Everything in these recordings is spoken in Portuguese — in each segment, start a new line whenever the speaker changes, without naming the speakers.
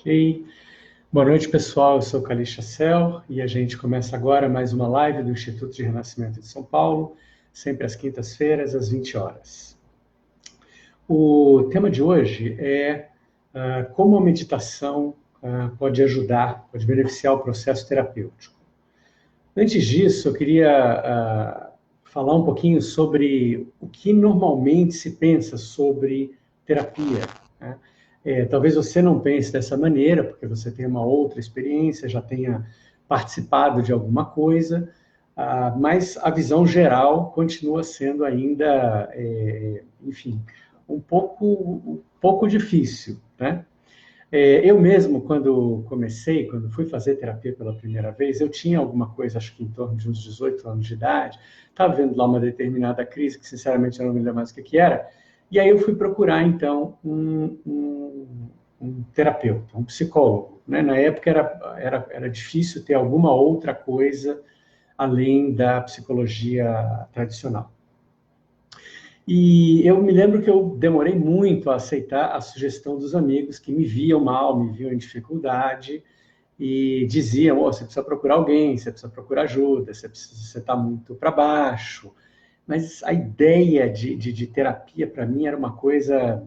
Ok. Boa noite, pessoal. Eu sou Calixto Chassel e a gente começa agora mais uma live do Instituto de Renascimento de São Paulo, sempre às quintas-feiras, às 20 horas. O tema de hoje é como a meditação pode ajudar, pode beneficiar o processo terapêutico. Antes disso, eu queria falar um pouquinho sobre o que normalmente se pensa sobre terapia, né? Talvez você não pense dessa maneira, porque você tem uma outra experiência, já tenha participado de alguma coisa, mas a visão geral continua sendo ainda, enfim, um pouco difícil, né? Eu mesmo, quando fui fazer terapia pela primeira vez, eu tinha alguma coisa, acho que em torno de uns 18 anos de idade, estava vendo lá uma determinada crise, que sinceramente eu não me lembro mais o que era, e aí eu fui procurar, então, um terapeuta, um psicólogo, né? Na época era difícil ter alguma outra coisa além da psicologia tradicional. E eu me lembro que eu demorei muito a aceitar a sugestão dos amigos que me viam mal, me viam em dificuldade e diziam: oh, você precisa procurar alguém, você precisa procurar ajuda, você está muito para baixo. Mas a ideia de terapia, para mim, era uma coisa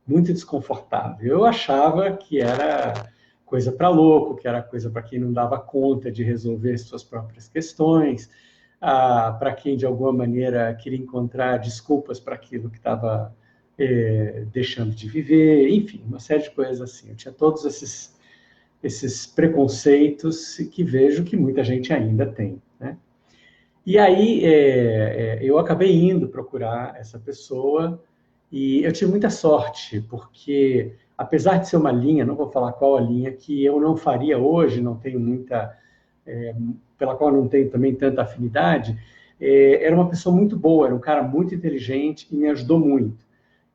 muito desconfortável. Eu achava que era coisa para louco, que era coisa para quem não dava conta de resolver suas próprias questões, para quem, de alguma maneira, queria encontrar desculpas para aquilo que estava deixando de viver, enfim, uma série de coisas assim. Eu tinha todos esses preconceitos que vejo que muita gente ainda tem, né? E aí eu acabei indo procurar essa pessoa e eu tive muita sorte, porque apesar de ser uma linha, não vou falar qual a linha, que eu não faria hoje, não tenho muita, pela qual eu não tenho também tanta afinidade, era uma pessoa muito boa, era um cara muito inteligente e me ajudou muito.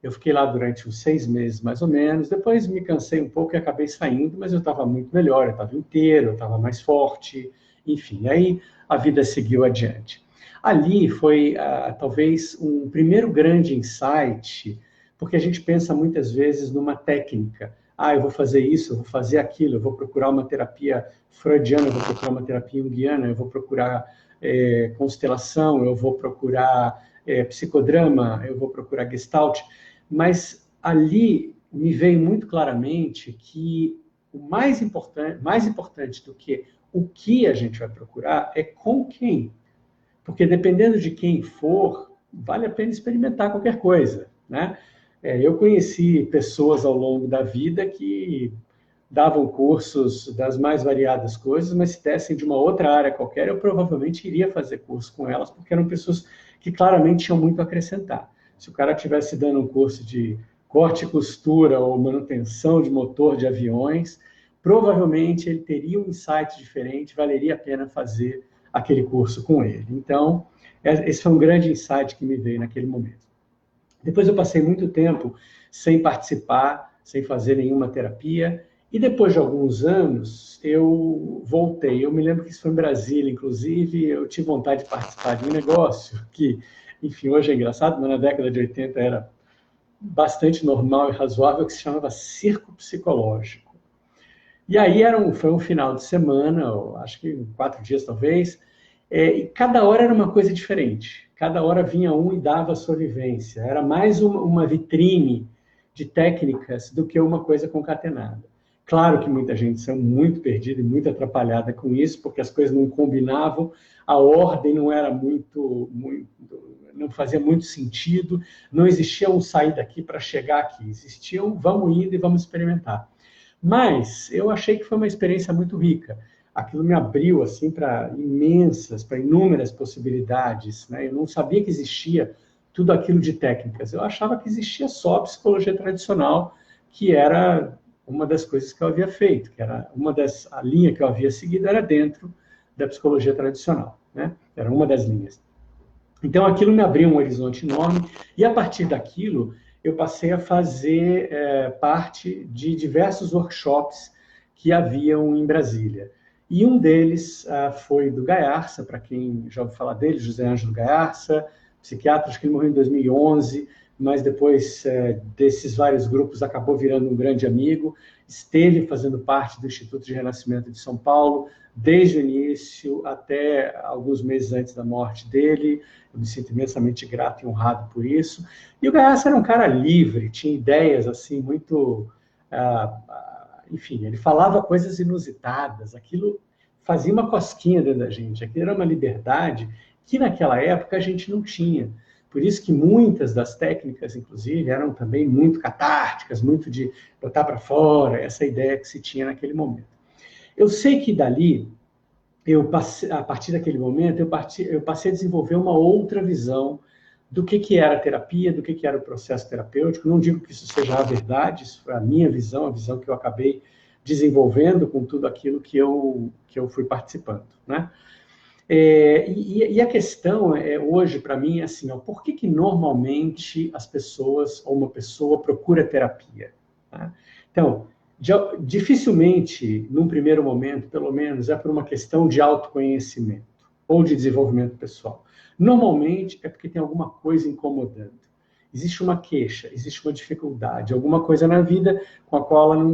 Eu fiquei lá durante uns 6 meses, mais ou menos, depois me cansei um pouco e acabei saindo, mas eu estava muito melhor, eu estava inteiro, eu estava mais forte, enfim, aí a vida seguiu adiante. Ali foi, talvez, um primeiro grande insight, porque a gente pensa muitas vezes numa técnica. Eu vou fazer isso, eu vou fazer aquilo, eu vou procurar uma terapia freudiana, eu vou procurar uma terapia junguiana, eu vou procurar constelação, eu vou procurar psicodrama, eu vou procurar gestalt, mas ali me veio muito claramente que o mais importante do que o que a gente vai procurar é com quem. Porque dependendo de quem for, vale a pena experimentar qualquer coisa, né? Eu conheci pessoas ao longo da vida que davam cursos das mais variadas coisas, mas se dessem de uma outra área qualquer, eu provavelmente iria fazer curso com elas, porque eram pessoas que claramente tinham muito a acrescentar. Se o cara estivesse dando um curso de corte e costura ou manutenção de motor de aviões, provavelmente ele teria um insight diferente, valeria a pena fazer aquele curso com ele. Então, esse foi um grande insight que me veio naquele momento. Depois eu passei muito tempo sem participar, sem fazer nenhuma terapia, e depois de alguns anos eu voltei. Eu me lembro que isso foi em Brasília, inclusive, eu tive vontade de participar de um negócio que, enfim, hoje é engraçado, mas na década de 80 era bastante normal e razoável, que se chamava circo psicológico. E aí foi um final de semana, acho que 4 dias talvez, e cada hora era uma coisa diferente. Cada hora vinha um e dava a sua vivência. Era mais uma vitrine de técnicas do que uma coisa concatenada. Claro que muita gente saiu muito perdida e muito atrapalhada com isso, porque as coisas não combinavam, a ordem não era não fazia muito sentido, não existia um sair daqui para chegar aqui. Existia um vamos indo e vamos experimentar. Mas eu achei que foi uma experiência muito rica. Aquilo me abriu assim para inúmeras possibilidades, né? Eu não sabia que existia tudo aquilo de técnicas. Eu achava que existia só a psicologia tradicional, que era uma das coisas que eu havia feito, que era a linha que eu havia seguido era dentro da psicologia tradicional, né? Era uma das linhas. Então, aquilo me abriu um horizonte enorme, e a partir daquilo, eu passei a fazer parte de diversos workshops que haviam em Brasília. E um deles foi do Gaiarsa, para quem já ouviu falar dele, José Ângelo Gaiarsa, psiquiatra, acho que ele morreu em 2011, mas depois desses vários grupos acabou virando um grande amigo, esteve fazendo parte do Instituto de Renascimento de São Paulo, desde o início até alguns meses antes da morte dele. Eu me sinto imensamente grato e honrado por isso. E o Gaiasso era um cara livre, tinha ideias assim muito... enfim, ele falava coisas inusitadas, aquilo fazia uma cosquinha dentro da gente, aquilo era uma liberdade que naquela época a gente não tinha. Por isso que muitas das técnicas, inclusive, eram também muito catárticas, muito de botar para fora, essa ideia que se tinha naquele momento. Eu sei que dali, a partir daquele momento, eu passei a desenvolver uma outra visão do que era a terapia, do que era o processo terapêutico. Não digo que isso seja a verdade, isso foi a minha visão, a visão que eu acabei desenvolvendo com tudo aquilo que eu fui participando, né? E a questão hoje, para mim, é assim, por que normalmente as pessoas, ou uma pessoa, procura terapia? Tá? Então, dificilmente, num primeiro momento, pelo menos, é por uma questão de autoconhecimento ou de desenvolvimento pessoal. Normalmente é porque tem alguma coisa incomodando. Existe uma queixa, existe uma dificuldade, alguma coisa na vida com a qual ela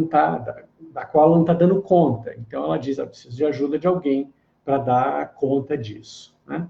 da qual ela não está dando conta. Então ela diz, preciso de ajuda de alguém para dar conta disso, né?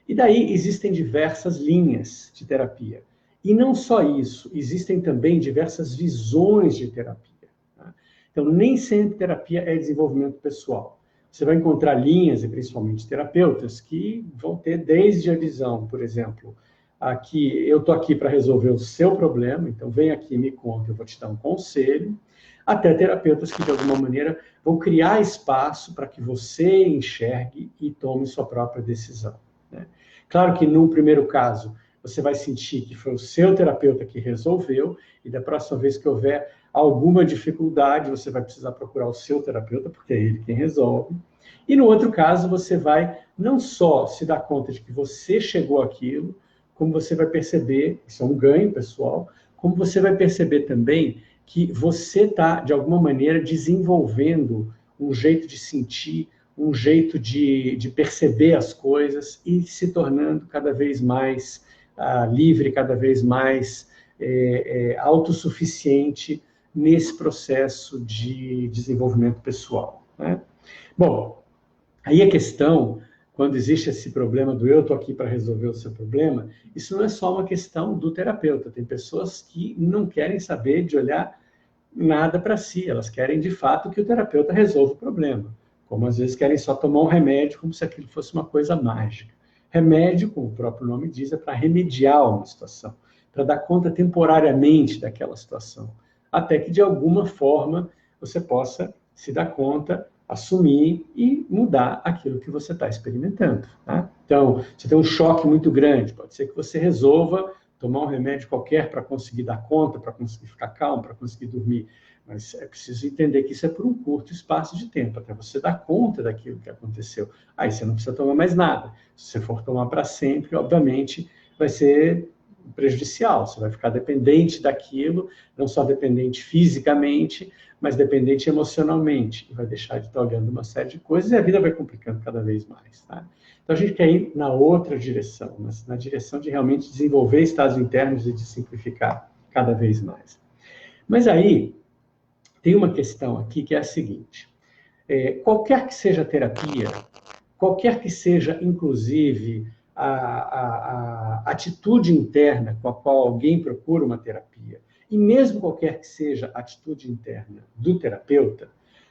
E daí existem diversas linhas de terapia. E não só isso, existem também diversas visões de terapia. Tá? Então, nem sempre terapia é desenvolvimento pessoal. Você vai encontrar linhas, e principalmente terapeutas, que vão ter desde a visão, por exemplo, aqui, eu estou aqui para resolver o seu problema, então vem aqui, me conta, eu vou te dar um conselho, até terapeutas que, de alguma maneira, vão criar espaço para que você enxergue e tome sua própria decisão. Né? Claro que, num primeiro caso, você vai sentir que foi o seu terapeuta que resolveu, e da próxima vez que houver alguma dificuldade, você vai precisar procurar o seu terapeuta, porque é ele quem resolve. E no outro caso, você vai não só se dar conta de que você chegou àquilo, como você vai perceber, isso é um ganho pessoal, como você vai perceber também que você está, de alguma maneira, desenvolvendo um jeito de sentir, um jeito de perceber as coisas e se tornando cada vez mais livre, cada vez mais autossuficiente nesse processo de desenvolvimento pessoal. Né? Bom, aí a questão, quando existe esse problema do eu estou aqui para resolver o seu problema, isso não é só uma questão do terapeuta. Tem pessoas que não querem saber de olhar nada para si, elas querem de fato que o terapeuta resolva o problema, como às vezes querem só tomar um remédio como se aquilo fosse uma coisa mágica. Remédio, como o próprio nome diz, é para remediar uma situação, para dar conta temporariamente daquela situação, até que de alguma forma você possa se dar conta, assumir e mudar aquilo que você está experimentando. Tá? Então, você tem um choque muito grande, pode ser que você resolva tomar um remédio qualquer para conseguir dar conta, para conseguir ficar calmo, para conseguir dormir. Mas é preciso entender que isso é por um curto espaço de tempo, até você dar conta daquilo que aconteceu. Aí você não precisa tomar mais nada. Se você for tomar para sempre, obviamente, vai ser prejudicial. Você vai ficar dependente daquilo, não só dependente fisicamente, mas dependente emocionalmente. E vai deixar de estar olhando uma série de coisas e a vida vai complicando cada vez mais. Tá? Então, a gente quer ir na outra direção, na direção de realmente desenvolver estados internos e de simplificar cada vez mais. Mas aí, tem uma questão aqui que é a seguinte. Qualquer que seja a terapia, qualquer que seja, inclusive, a atitude interna com a qual alguém procura uma terapia, e mesmo qualquer que seja a atitude interna do terapeuta,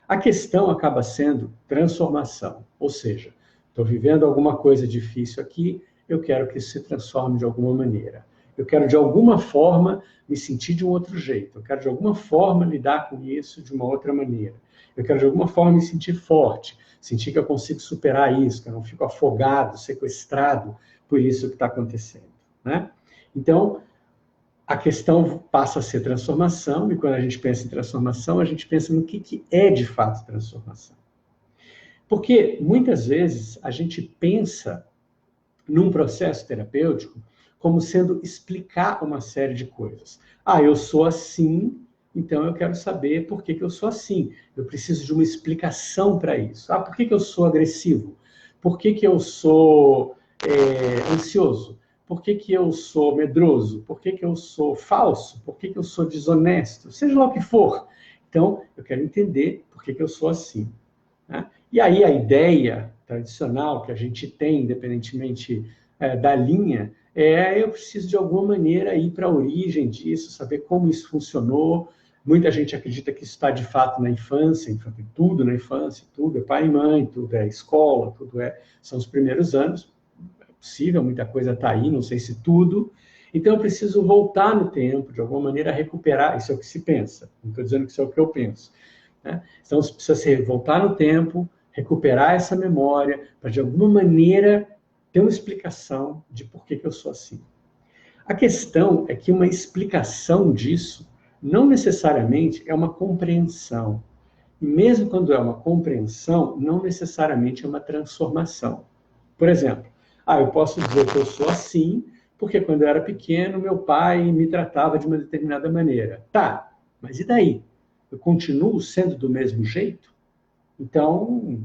a questão acaba sendo transformação, ou seja, estou vivendo alguma coisa difícil aqui, eu quero que isso se transforme de alguma maneira. Eu quero, de alguma forma, me sentir de um outro jeito. Eu quero, de alguma forma, lidar com isso de uma outra maneira. Eu quero, de alguma forma, me sentir forte, sentir que eu consigo superar isso, que eu não fico afogado, sequestrado por isso que está acontecendo. Né? Então, a questão passa a ser transformação, e quando a gente pensa em transformação, a gente pensa no que é, de fato, transformação. Porque, muitas vezes, a gente pensa num processo terapêutico como sendo explicar uma série de coisas. Eu sou assim, então eu quero saber por que eu sou assim. Eu preciso de uma explicação para isso. Por que eu sou agressivo? Por que eu sou ansioso? Por que que eu sou medroso? Por que que eu sou falso? Por que que eu sou desonesto? Seja lá o que for. Então, eu quero entender por que que eu sou assim, né? E aí a ideia tradicional que a gente tem, independentemente da linha, eu preciso de alguma maneira ir para a origem disso, saber como isso funcionou. Muita gente acredita que isso está de fato na infância, tudo na infância, tudo é pai e mãe, tudo é escola, são os primeiros anos. É possível, muita coisa está aí, não sei se tudo. Então eu preciso voltar no tempo, de alguma maneira recuperar, isso é o que se pensa, não estou dizendo que isso é o que eu penso, né? Então precisa voltar no tempo, recuperar essa memória, para de alguma maneira ter uma explicação de por que que eu sou assim. A questão é que uma explicação disso não necessariamente é uma compreensão. E mesmo quando é uma compreensão, não necessariamente é uma transformação. Por exemplo, eu posso dizer que eu sou assim, porque quando eu era pequeno, meu pai me tratava de uma determinada maneira. Tá, mas e daí? Eu continuo sendo do mesmo jeito? Então,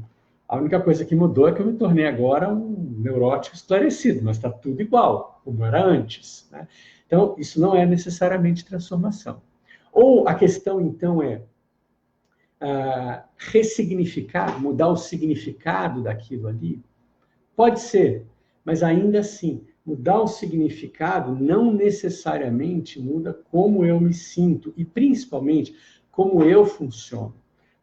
a única coisa que mudou é que eu me tornei agora um neurótico esclarecido, mas está tudo igual, como era antes, né? Então, isso não é necessariamente transformação. Ou a questão, então, é ressignificar, mudar o significado daquilo ali? Pode ser, mas ainda assim, mudar o significado não necessariamente muda como eu me sinto e, principalmente, como eu funciono.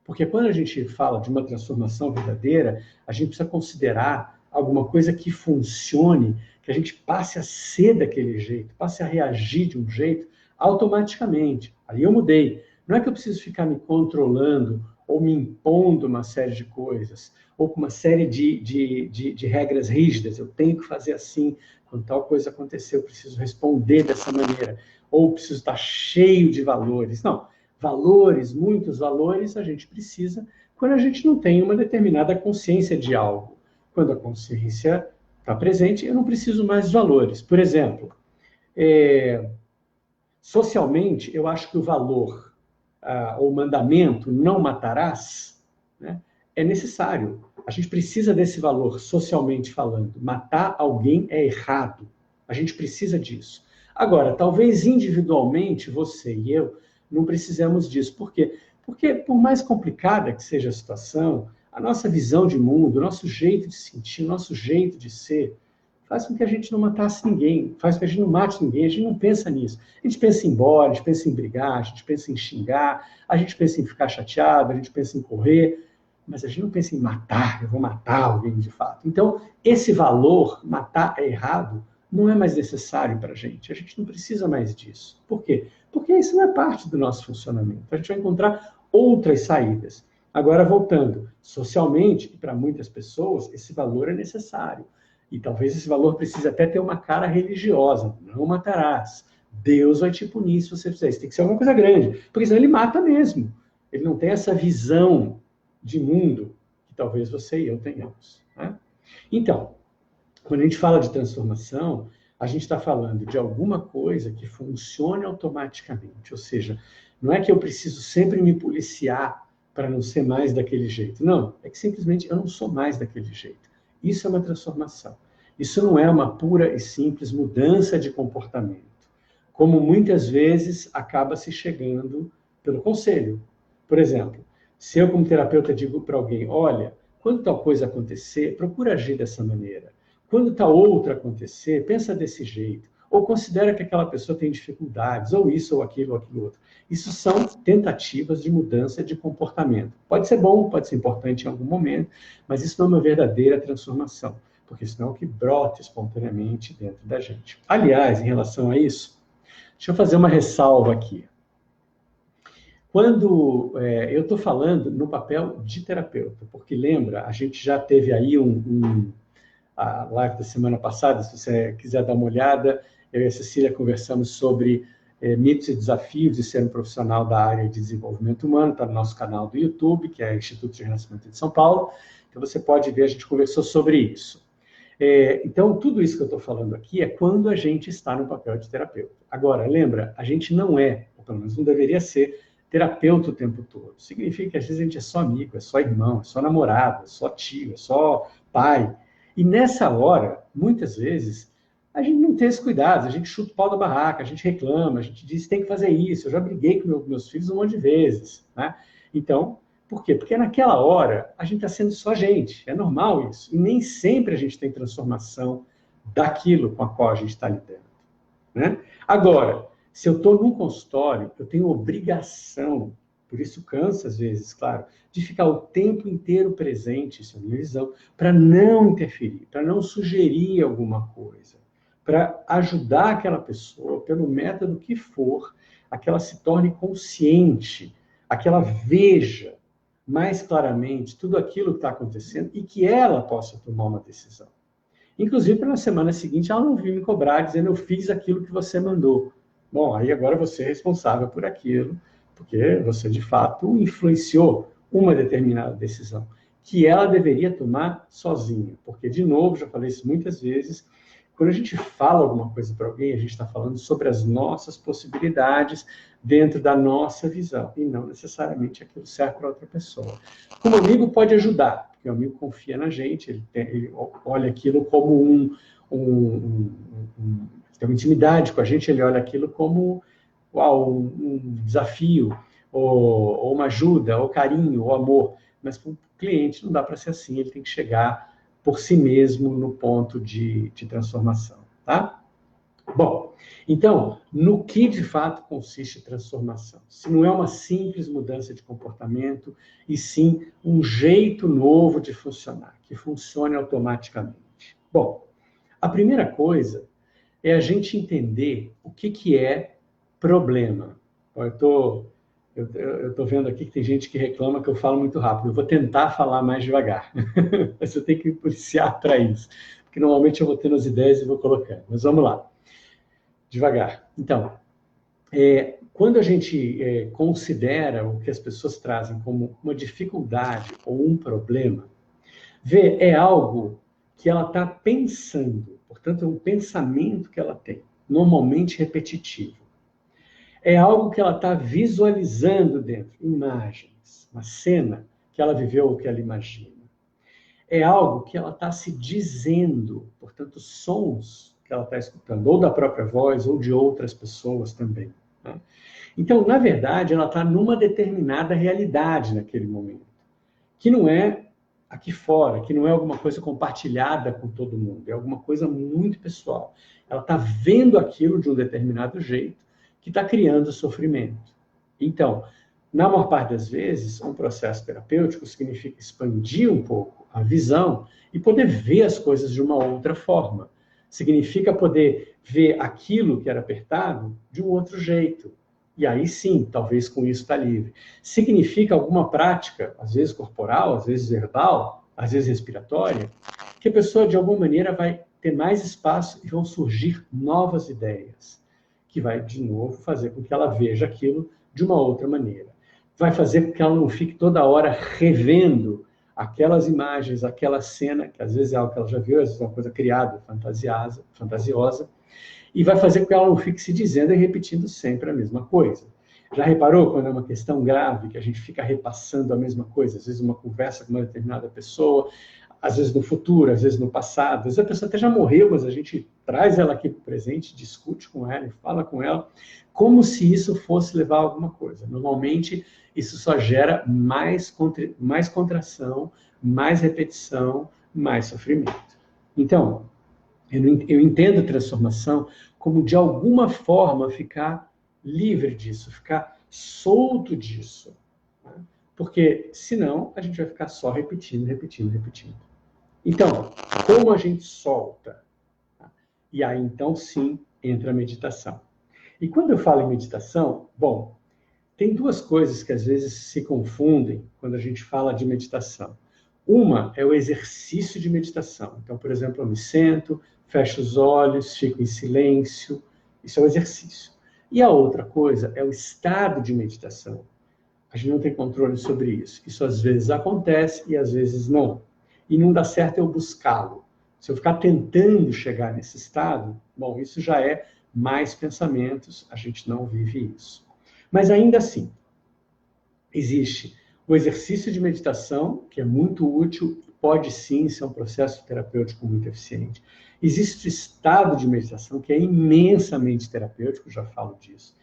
Porque quando a gente fala de uma transformação verdadeira, a gente precisa considerar alguma coisa que funcione, que a gente passe a ser daquele jeito, passe a reagir de um jeito automaticamente. Aí eu mudei. Não é que eu preciso ficar me controlando ou me impondo uma série de coisas, ou com uma série de regras rígidas. Eu tenho que fazer assim, quando tal coisa acontecer, eu preciso responder dessa maneira, ou preciso estar cheio de valores. Não. Valores, muitos valores, a gente precisa quando a gente não tem uma determinada consciência de algo. Quando a consciência está presente, eu não preciso mais de valores. Por exemplo, socialmente, eu acho que o valor, ou mandamento, não matarás, né, é necessário. A gente precisa desse valor, socialmente falando. Matar alguém é errado. A gente precisa disso. Agora, talvez individualmente, você e eu, não precisamos disso. Por quê? Porque, por mais complicada que seja a situação, a nossa visão de mundo, o nosso jeito de sentir, o nosso jeito de ser, faz com que a gente não matasse ninguém, faz com que a gente não mate ninguém, a gente não pensa nisso. A gente pensa em ir embora, a gente pensa em brigar, a gente pensa em xingar, a gente pensa em ficar chateado, a gente pensa em correr, mas a gente não pensa em matar, eu vou matar alguém de fato. Então, esse valor, matar é errado, não é mais necessário para a gente não precisa mais disso. Por quê? Porque isso não é parte do nosso funcionamento. A gente vai encontrar outras saídas. Agora, voltando, socialmente, e para muitas pessoas, esse valor é necessário. E talvez esse valor precise até ter uma cara religiosa. Não matarás. Deus vai te punir se você fizer isso. Tem que ser alguma coisa grande. Porque senão ele mata mesmo. Ele não tem essa visão de mundo que talvez você e eu tenhamos, né? Então, quando a gente fala de transformação, a gente está falando de alguma coisa que funcione automaticamente. Ou seja, não é que eu preciso sempre me policiar para não ser mais daquele jeito. Não, é que simplesmente eu não sou mais daquele jeito. Isso é uma transformação. Isso não é uma pura e simples mudança de comportamento, como muitas vezes acaba se chegando pelo conselho. Por exemplo, se eu, como terapeuta, digo para alguém, olha, quando tal coisa acontecer, procura agir dessa maneira. Quando tal outra acontecer, pensa desse jeito. Ou considera que aquela pessoa tem dificuldades, ou isso, ou aquilo outro. Isso são tentativas de mudança de comportamento. Pode ser bom, pode ser importante em algum momento, mas isso não é uma verdadeira transformação, porque isso não é o que brota espontaneamente dentro da gente. Aliás, em relação a isso, deixa eu fazer uma ressalva aqui. Quando eu estou falando no papel de terapeuta, porque lembra, a gente já teve aí a live da semana passada, se você quiser dar uma olhada, eu e a Cecília conversamos sobre mitos e desafios de ser um profissional da área de desenvolvimento humano, está no nosso canal do YouTube, que é o Instituto de Renascimento de São Paulo, então você pode ver, a gente conversou sobre isso. Então, tudo isso que eu estou falando aqui é quando a gente está no papel de terapeuta. Agora, lembra, a gente não é, ou pelo menos não deveria ser, terapeuta o tempo todo. Significa que às vezes a gente é só amigo, é só irmão, é só namorado, é só tio, é só pai. E nessa hora, muitas vezes, a gente não tem esse cuidado, a gente chuta o pau da barraca, a gente reclama, a gente diz tem que fazer isso. Eu já briguei com meus filhos um monte de vezes, né? Então, por quê? Porque naquela hora a gente está sendo só gente, é normal isso. E nem sempre a gente tem transformação daquilo com a qual a gente está lidando, né? Agora, se eu estou num consultório, eu tenho obrigação, por isso cansa às vezes, claro, de ficar o tempo inteiro presente, isso é a minha visão, para não interferir, para não sugerir alguma coisa, para ajudar aquela pessoa, pelo método que for, a que ela se torne consciente, a que ela veja mais claramente tudo aquilo que está acontecendo e que ela possa tomar uma decisão. Inclusive, para na semana seguinte, ela não vir me cobrar dizendo eu fiz aquilo que você mandou. Bom, aí agora você é responsável por aquilo, porque você, de fato, influenciou uma determinada decisão, que ela deveria tomar sozinha. Porque, de novo, já falei isso muitas vezes, quando a gente fala alguma coisa para alguém, a gente está falando sobre as nossas possibilidades dentro da nossa visão, e não necessariamente aquilo serve para outra pessoa. Como amigo pode ajudar, porque o amigo confia na gente, ele olha aquilo como tem uma intimidade com a gente, ele olha aquilo como um desafio, ou uma ajuda, ou carinho, ou amor. Mas para o cliente não dá para ser assim, ele tem que chegar por si mesmo no ponto de transformação, tá? Bom, então, no que de fato consiste transformação? Se não é uma simples mudança de comportamento, e sim um jeito novo de funcionar, que funcione automaticamente. Bom, a primeira coisa é a gente entender o que é problema. Eu estou vendo aqui que tem gente que reclama que eu falo muito rápido. Eu vou tentar falar mais devagar. Mas eu tenho que me policiar para isso. Porque normalmente eu vou tendo as ideias e vou colocando. Mas vamos lá. Devagar. Então, quando a gente considera o que as pessoas trazem como uma dificuldade ou um problema, é algo que ela está pensando. Portanto, é um pensamento que ela tem, normalmente repetitivo. É algo que ela está visualizando dentro, imagens, uma cena que ela viveu ou que ela imagina. É algo que ela está se dizendo, portanto, sons que ela está escutando, ou da própria voz, ou de outras pessoas também, né? Então, na verdade, ela está numa determinada realidade naquele momento, que não é aqui fora, que não é alguma coisa compartilhada com todo mundo, é alguma coisa muito pessoal. Ela está vendo aquilo de um determinado jeito, que está criando sofrimento. Então, na maior parte das vezes, um processo terapêutico significa expandir um pouco a visão e poder ver as coisas de uma outra forma. Significa poder ver aquilo que era apertado de um outro jeito. E aí sim, talvez com isso está livre. Significa alguma prática, às vezes corporal, às vezes verbal, às vezes respiratória, que a pessoa de alguma maneira vai ter mais espaço e vão surgir novas ideias, que vai, de novo, fazer com que ela veja aquilo de uma outra maneira. Vai fazer com que ela não fique toda hora revendo aquelas imagens, aquela cena, que às vezes é algo que ela já viu, às vezes é uma coisa criada, fantasiosa, e vai fazer com que ela não fique se dizendo e repetindo sempre a mesma coisa. Já reparou quando é uma questão grave, que a gente fica repassando a mesma coisa? Às vezes uma conversa com uma determinada pessoa, às vezes no futuro, às vezes no passado, às vezes a pessoa até já morreu, mas a gente traz ela aqui para o presente, discute com ela e fala com ela, como se isso fosse levar a alguma coisa. Normalmente, isso só gera mais contração, mais repetição, mais sofrimento. Então, eu entendo transformação como, de alguma forma, ficar livre disso, ficar solto disso. Né? Porque, senão, a gente vai ficar só repetindo. Então, como a gente solta? E aí, então, sim, entra a meditação. E quando eu falo em meditação, bom, tem duas coisas que às vezes se confundem quando a gente fala de meditação. Uma é o exercício de meditação. Então, por exemplo, eu me sento, fecho os olhos, fico em silêncio. Isso é o exercício. E a outra coisa é o estado de meditação. A gente não tem controle sobre isso. Isso às vezes acontece e às vezes não. E não dá certo eu buscá-lo. Se eu ficar tentando chegar nesse estado, bom, isso já é mais pensamentos, a gente não vive isso. Mas ainda assim, existe o exercício de meditação, que é muito útil, pode sim ser um processo terapêutico muito eficiente. Existe o estado de meditação, que é imensamente terapêutico, já falo disso.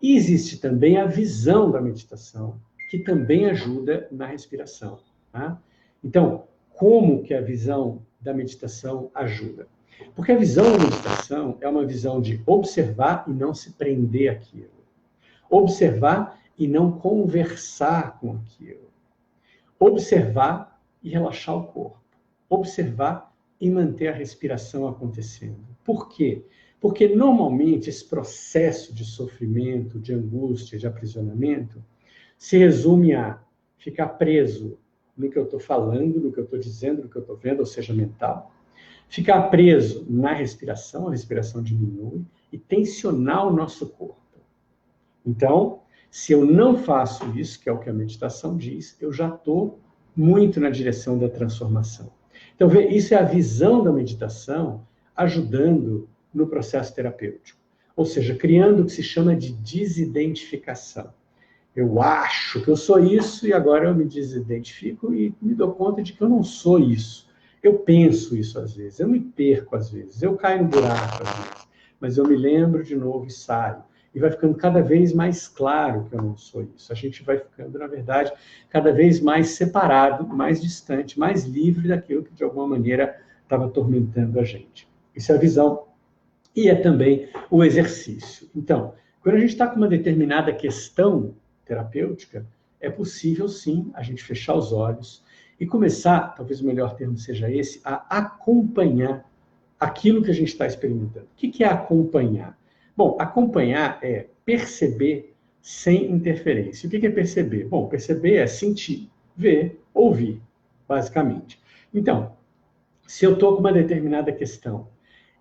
E existe também a visão da meditação, que também ajuda na respiração. Tá? Então, como que a visão da meditação ajuda? Porque a visão da meditação é uma visão de observar e não se prender àquilo. Observar e não conversar com aquilo. Observar e relaxar o corpo. Observar e manter a respiração acontecendo. Por quê? Porque normalmente esse processo de sofrimento, de angústia, de aprisionamento, se resume a ficar preso no que eu estou falando, no que eu estou dizendo, no que eu estou vendo, ou seja, mental. Ficar preso na respiração, a respiração diminui, e tensionar o nosso corpo. Então, se eu não faço isso, que é o que a meditação diz, eu já estou muito na direção da transformação. Então, isso é a visão da meditação ajudando no processo terapêutico. Ou seja, criando o que se chama de desidentificação. Eu acho que eu sou isso e agora eu me desidentifico e me dou conta de que eu não sou isso. Eu penso isso às vezes, eu me perco às vezes, eu caio no buraco às vezes, mas eu me lembro de novo e saio. E vai ficando cada vez mais claro que eu não sou isso. A gente vai ficando, na verdade, cada vez mais separado, mais distante, mais livre daquilo que, de alguma maneira, estava atormentando a gente. Isso é a visão. E é também o exercício. Então, quando a gente está com uma determinada questão terapêutica, é possível, sim, a gente fechar os olhos e começar, talvez o melhor termo seja esse, a acompanhar aquilo que a gente está experimentando. O que é acompanhar? Bom, acompanhar é perceber sem interferência. O que é perceber? Bom, perceber é sentir, ver, ouvir, basicamente. Então, se eu estou com uma determinada questão,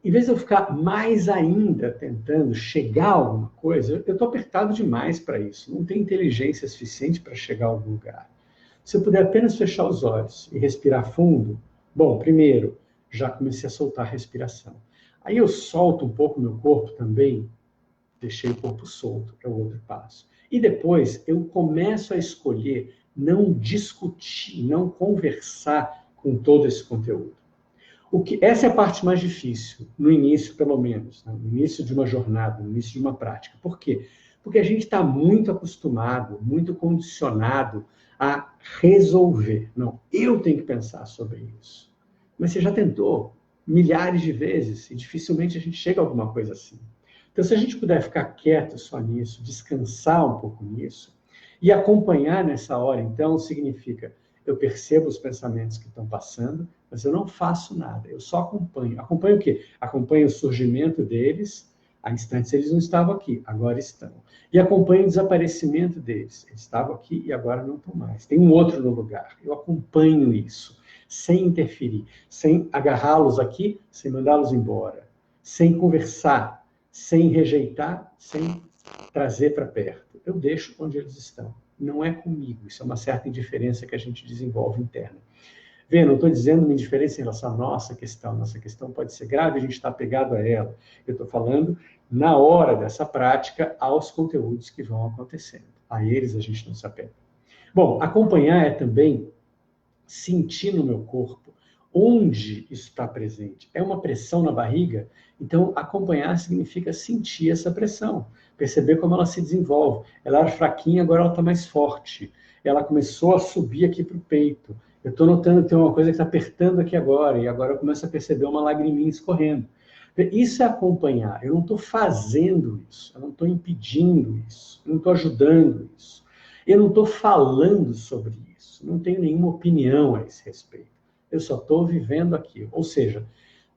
em vez de eu ficar mais ainda tentando chegar a alguma coisa, eu estou apertado demais para isso. Não tenho inteligência suficiente para chegar a algum lugar. Se eu puder apenas fechar os olhos e respirar fundo, bom, primeiro, já comecei a soltar a respiração. Aí eu solto um pouco meu corpo também, deixei o corpo solto, é o outro passo. E depois eu começo a escolher não discutir, não conversar com todo esse conteúdo. Essa é a parte mais difícil, no início pelo menos, né? No início de uma jornada, no início de uma prática. Por quê? Porque a gente está muito acostumado, muito condicionado a resolver. Não, eu tenho que pensar sobre isso. Mas você já tentou milhares de vezes e dificilmente a gente chega a alguma coisa assim. Então, se a gente puder ficar quieto só nisso, descansar um pouco nisso e acompanhar nessa hora, então, significa eu percebo os pensamentos que estão passando, mas eu não faço nada, eu só acompanho. Acompanho o quê? Acompanho o surgimento deles. Há instantes eles não estavam aqui, agora estão. E acompanho o desaparecimento deles. Eles estavam aqui e agora não estão mais. Tem um outro no lugar. Eu acompanho isso, sem interferir, sem agarrá-los aqui, sem mandá-los embora, sem conversar, sem rejeitar, sem trazer para perto. Eu deixo onde eles estão. Não é comigo. Isso é uma certa indiferença que a gente desenvolve interna. Vê, não estou dizendo uma indiferença em relação à nossa questão. Nossa questão pode ser grave, a gente está apegado a ela. Eu estou falando, na hora dessa prática, aos conteúdos que vão acontecendo. A eles a gente não se apega. Bom, acompanhar é também sentir no meu corpo onde isso está presente. É uma pressão na barriga? Então, acompanhar significa sentir essa pressão, perceber como ela se desenvolve. Ela era fraquinha, agora ela está mais forte. Ela começou a subir aqui para o peito. Eu estou notando que tem uma coisa que está apertando aqui agora, e agora eu começo a perceber uma lagriminha escorrendo. Isso é acompanhar. Eu não estou fazendo isso, eu não estou impedindo isso, eu não estou ajudando isso. Eu não estou falando sobre isso, não tenho nenhuma opinião a esse respeito. Eu só estou vivendo aquilo, ou seja,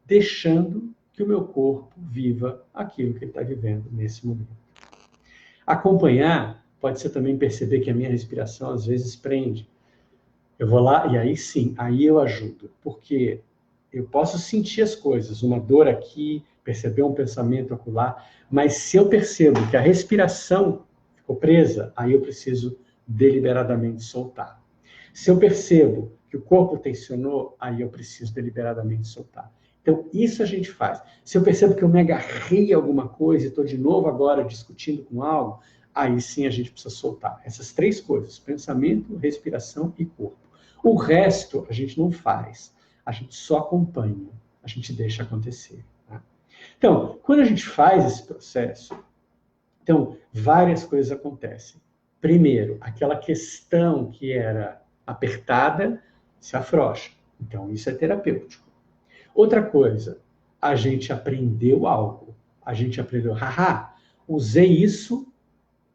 deixando que o meu corpo viva aquilo que ele está vivendo nesse momento. Acompanhar pode ser também perceber que a minha respiração às vezes prende. Eu vou lá e aí sim, aí eu ajudo, porque eu posso sentir as coisas, uma dor aqui, perceber um pensamento acolá, mas se eu percebo que a respiração ficou presa, aí eu preciso deliberadamente soltar. Se eu percebo que o corpo tensionou, aí eu preciso deliberadamente soltar. Então, isso a gente faz. Se eu percebo que eu me agarrei a alguma coisa e estou de novo agora discutindo com algo, aí sim a gente precisa soltar. Essas três coisas, pensamento, respiração e corpo. O resto a gente não faz, a gente só acompanha, a gente deixa acontecer. Tá? Então, quando a gente faz esse processo, então, várias coisas acontecem. Primeiro, aquela questão que era apertada se afrouxa. Então, isso é terapêutico. Outra coisa, a gente aprendeu algo. A gente aprendeu, haha, usei isso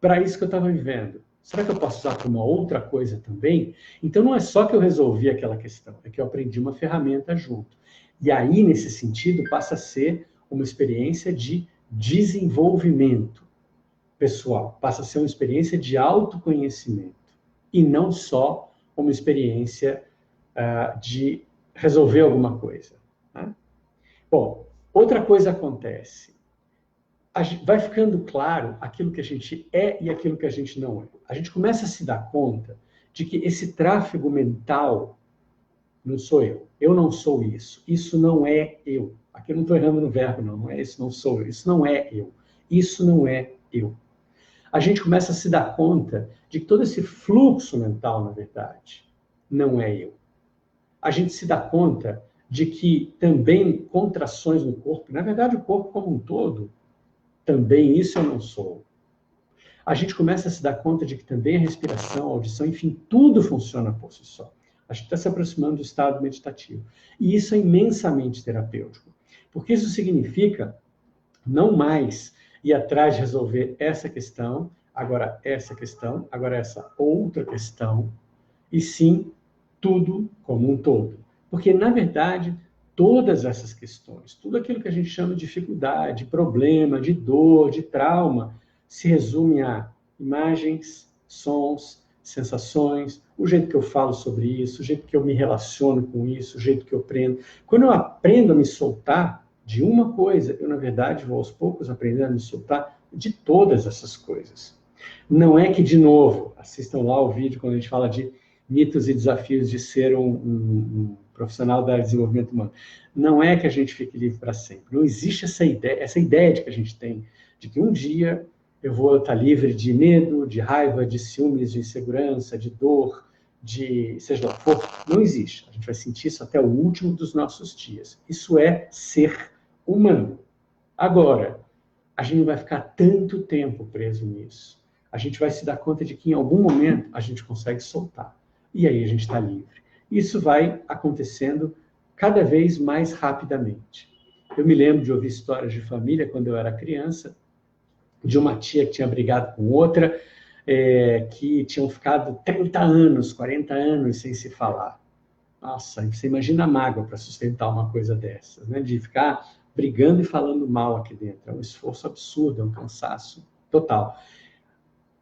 para isso que eu estava vivendo. Será que eu posso usar para uma outra coisa também? Então, não é só que eu resolvi aquela questão, é que eu aprendi uma ferramenta junto. E aí, nesse sentido, passa a ser uma experiência de desenvolvimento pessoal, passa a ser uma experiência de autoconhecimento e não só uma experiência de resolver alguma coisa. Né? Bom, outra coisa acontece. Vai ficando claro aquilo que a gente é e aquilo que a gente não é. A gente começa a se dar conta de que esse tráfego mental não sou eu. Eu não sou isso. Isso não é eu. Aqui eu não estou errando no verbo, não. Não é isso, não sou eu. Isso não é eu. Isso não é eu. A gente começa a se dar conta de que todo esse fluxo mental, na verdade, não é eu. A gente se dá conta de que também contrações no corpo, na verdade o corpo como um todo, também isso eu não sou. A gente começa a se dar conta de que também a respiração, a audição, enfim, tudo funciona por si só. A gente está se aproximando do estado meditativo. E isso é imensamente terapêutico. Porque isso significa não mais ir atrás de resolver essa questão, agora essa outra questão, e sim tudo como um todo. Porque, na verdade, todas essas questões, tudo aquilo que a gente chama de dificuldade, problema, de dor, de trauma, se resume a imagens, sons, sensações, o jeito que eu falo sobre isso, o jeito que eu me relaciono com isso, o jeito que eu aprendo. Quando eu aprendo a me soltar de uma coisa, eu, na verdade, vou aos poucos aprendendo a me soltar de todas essas coisas. Não é que, de novo, assistam lá o vídeo quando a gente fala de mitos e desafios de ser um profissional da área de desenvolvimento humano. Não é que a gente fique livre para sempre. Não existe essa ideia de que a gente tem, de que um dia eu vou estar livre de medo, de raiva, de ciúmes, de insegurança, de dor, de seja lá o que for. Não existe. A gente vai sentir isso até o último dos nossos dias. Isso é ser humano. Agora, a gente não vai ficar tanto tempo preso nisso. A gente vai se dar conta de que em algum momento a gente consegue soltar. E aí a gente está livre. Isso vai acontecendo cada vez mais rapidamente. Eu me lembro de ouvir histórias de família quando eu era criança, de uma tia que tinha brigado com outra, que tinham ficado 30 anos, 40 anos sem se falar. Nossa, você imagina a mágoa para sustentar uma coisa dessas, né? De ficar brigando e falando mal aqui dentro. É um esforço absurdo, é um cansaço total.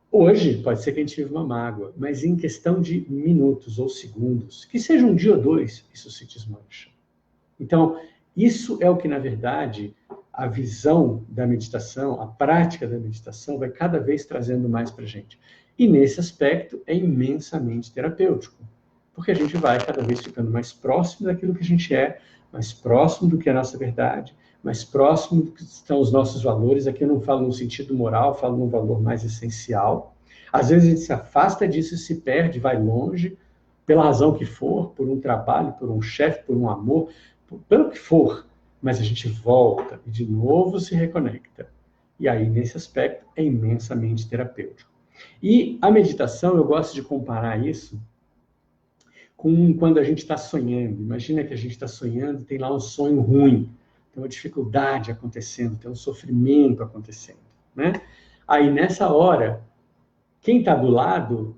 Hoje, pode ser que a gente viva uma mágoa, mas em questão de minutos ou segundos, que seja um dia ou dois, isso se desmancha. Então, isso é o que, na verdade, a visão da meditação, a prática da meditação, vai cada vez trazendo mais para a gente. E, nesse aspecto, é imensamente terapêutico, porque a gente vai cada vez ficando mais próximo daquilo que a gente é, mais próximo do que é a nossa verdade, mais próximo do que estão os nossos valores. Aqui eu não falo no sentido moral, falo num valor mais essencial. Às vezes a gente se afasta disso e se perde, vai longe, pela razão que for, por um trabalho, por um chefe, por um amor, pelo que for, mas a gente volta e de novo se reconecta. E aí, nesse aspecto, é imensamente terapêutico. E a meditação, eu gosto de comparar isso com quando a gente está sonhando. Imagina que a gente está sonhando e tem lá um sonho ruim, tem uma dificuldade acontecendo, tem um sofrimento acontecendo, né? Aí, nessa hora, quem está do lado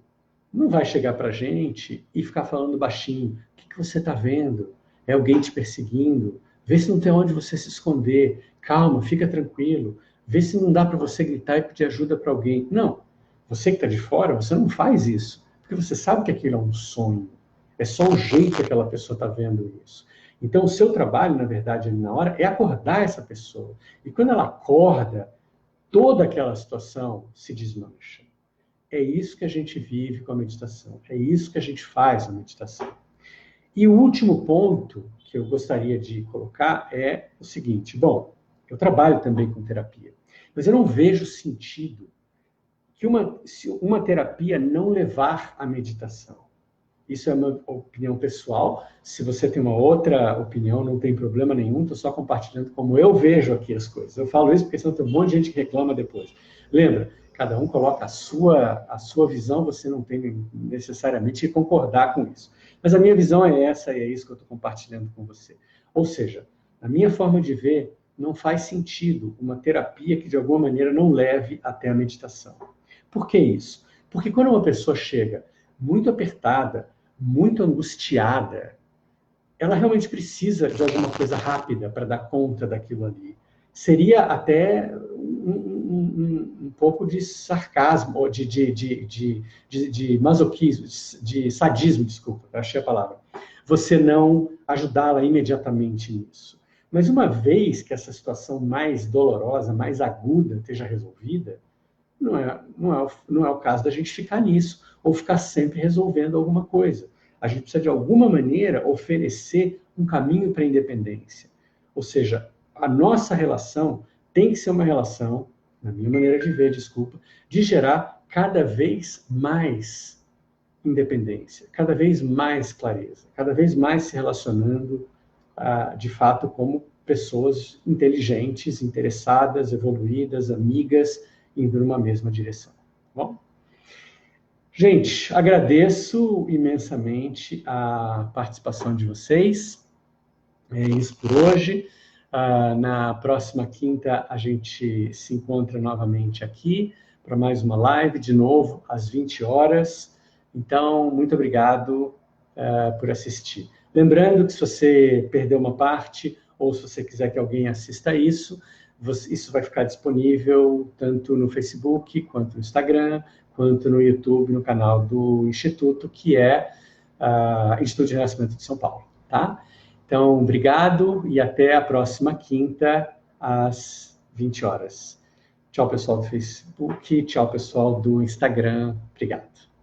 não vai chegar para a gente e ficar falando baixinho. O que você está vendo? É alguém te perseguindo? Vê se não tem onde você se esconder. Calma, fica tranquilo. Vê se não dá para você gritar e pedir ajuda para alguém. Não. Você que está de fora, você não faz isso. Porque você sabe que aquilo é um sonho. É só o jeito que aquela pessoa está vendo isso. Então, o seu trabalho, na verdade, ali na hora, é acordar essa pessoa. E quando ela acorda, toda aquela situação se desmancha. É isso que a gente vive com a meditação. É isso que a gente faz na meditação. E o último ponto que eu gostaria de colocar é o seguinte. Bom, eu trabalho também com terapia, mas eu não vejo sentido que uma terapia não levar à meditação. Isso é uma opinião pessoal. Se você tem uma outra opinião, não tem problema nenhum, estou só compartilhando como eu vejo aqui as coisas. Eu falo isso porque senão tem um monte de gente que reclama depois. Lembra, cada um coloca a sua visão, você não tem necessariamente que concordar com isso. Mas a minha visão é essa e é isso que eu estou compartilhando com você. Ou seja, na minha forma de ver, não faz sentido uma terapia que de alguma maneira não leve até a meditação. Por que isso? Porque quando uma pessoa chega muito apertada, muito angustiada, ela realmente precisa de alguma coisa rápida para dar conta daquilo ali. Seria até um pouco de sarcasmo, ou de masoquismo, de sadismo, desculpa, achei a palavra. Você não ajudá-la imediatamente nisso. Mas uma vez que essa situação mais dolorosa, mais aguda esteja resolvida, não é o caso da gente ficar nisso, ou ficar sempre resolvendo alguma coisa. A gente precisa, de alguma maneira, oferecer um caminho para a independência. Ou seja, a nossa relação tem que ser uma relação, na minha maneira de ver, desculpa, de gerar cada vez mais independência, cada vez mais clareza, cada vez mais se relacionando, de fato, como pessoas inteligentes, interessadas, evoluídas, amigas, indo numa mesma direção. Bom? Gente, agradeço imensamente a participação de vocês. É isso por hoje. Na próxima quinta, a gente se encontra novamente aqui para mais uma live, de novo, às 20 horas. Então, muito obrigado por assistir. Lembrando que se você perdeu uma parte, ou se você quiser que alguém assista isso vai ficar disponível tanto no Facebook, quanto no Instagram, quanto no YouTube, no canal do Instituto, que é Instituto de Renascimento de São Paulo. Tá? Então, obrigado e até a próxima quinta, às 20 horas. Tchau, pessoal do Facebook. Tchau, pessoal do Instagram. Obrigado.